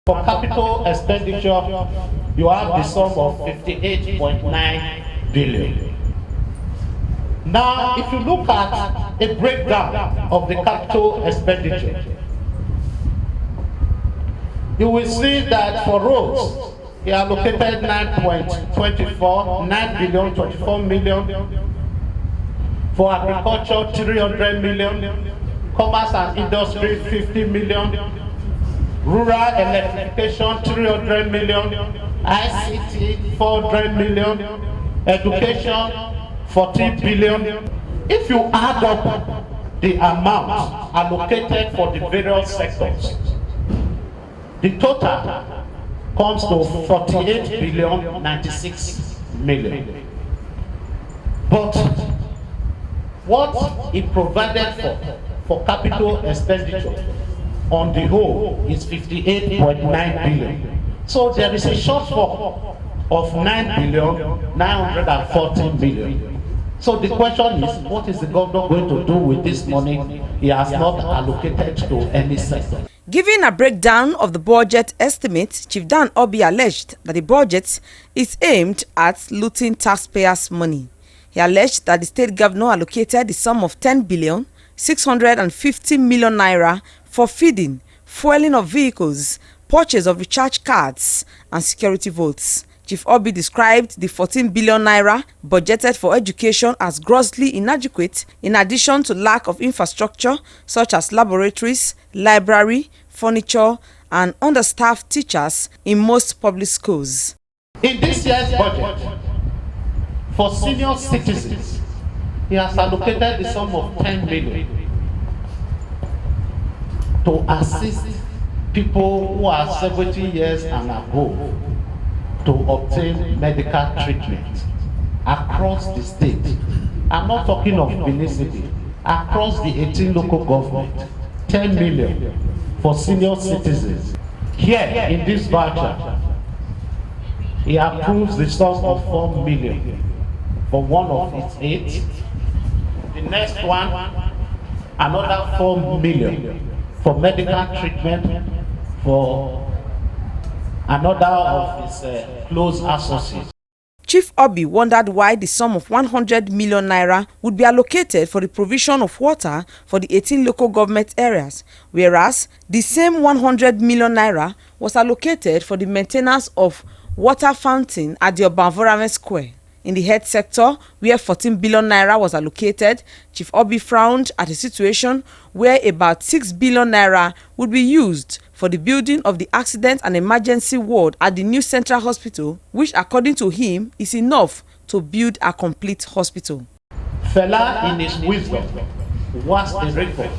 For capital expenditure, you have the sum of 58.9 billion. Now, if you look at a breakdown of the capital expenditure, you will see that for roads, he allocated 9 million. For agriculture, 300 million. Commerce and industry, 50 million. Rural electrification, 300 million. ICT, 400 million. Education, 40 billion. If you add up the amount allocated for the various sectors, the total comes to 48 billion 96 million. But what it provided for capital expenditure on the whole is 58.9 billion. So there is a shortfall of 9,940 million. So the question is, what is the governor going to do with this money he has not allocated to any sector? Giving a breakdown of the budget estimate, Chief Dan Obi alleged that the budget is aimed at looting taxpayers' money. He alleged that the state governor allocated the sum of 10,650 million naira for feeding, fueling of vehicles, purchase of recharge cards, and security votes. Chief Obi described the 14 billion naira budgeted for education as grossly inadequate, in addition to lack of infrastructure such as laboratories, library, furniture, and understaffed teachers in most public schools. In this year's budget, for senior citizens, he has allocated the sum of 10 million to assist people who are 70 years and above to obtain medical treatment across the state. I'm not talking of Benin City, across the 18 local government, 10 million for senior citizens. Here in this voucher, he approves the sum of 4 million for one of its 8. The next one, another 4 million for medical treatment for another of his close associates. Chief Obi wondered why the sum of 100 million naira would be allocated for the provision of water for the 18 local government areas, whereas the same 100 million naira was allocated for the maintenance of water fountain at the Obanvorame Square. In the health sector, where 14 billion naira was allocated, Chief Obi frowned at a situation where about 6 billion naira would be used for the building of the accident and emergency ward at the new central hospital, which according to him is enough to build a complete hospital. Fela, in his wisdom, was a record,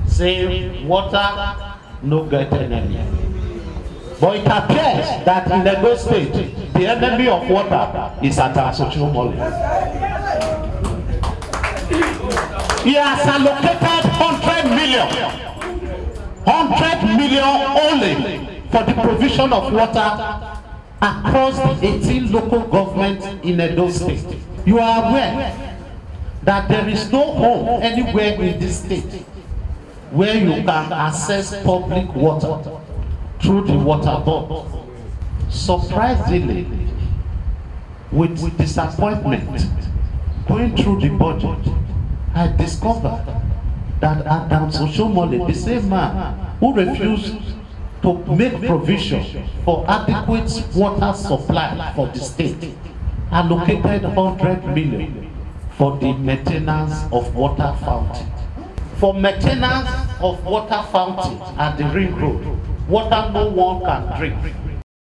saying water no get enemy. But it appears that in Edo State, the enemy of water is Adams Oshiomhole. He has allocated 100 million only for the provision of water across the 18 local governments in Edo State. You are aware that there is no home anywhere in this state where you can access public water through the water board. Surprisingly, with disappointment, going through the budget, I discovered that Adams Oshiomhole, the same man who refused to make provision for adequate water supply for the state, allocated 100 million for the maintenance of water fountain. For maintenance of water fountain at the ring road, water no one can drink.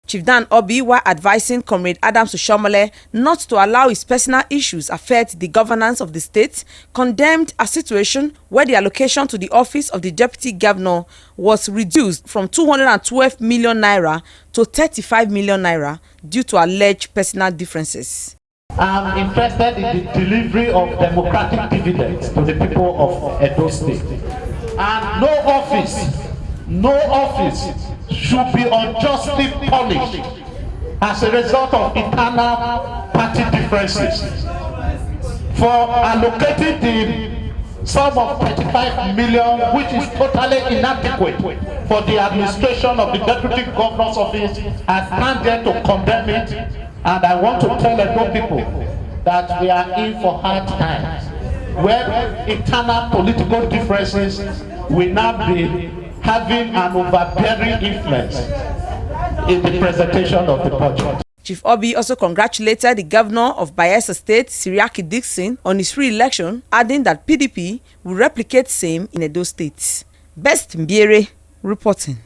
Chief Dan Obi, while advising Comrade Adams Oshiomhole not to allow his personal issues affect the governance of the state, condemned a situation where the allocation to the office of the deputy governor was reduced from 212 million naira to 35 million naira due to alleged personal differences. I'm interested in the delivery of democratic dividends to the people of Edo State. And no office should be unjustly punished as a result of internal party differences. For allocating the sum of 35 million, which is totally inadequate for the administration of the deputy governor's office. I stand there to condemn it, and I want to tell Edo people that we are in for hard times, where internal political differences will now be having an overbearing influence in the presentation of the budget. Chief Obi also congratulated the governor of Bayelsa State, Siriaki Dixon, on his re-election, adding that PDP will replicate same in Edo State. Best Mbiere reporting.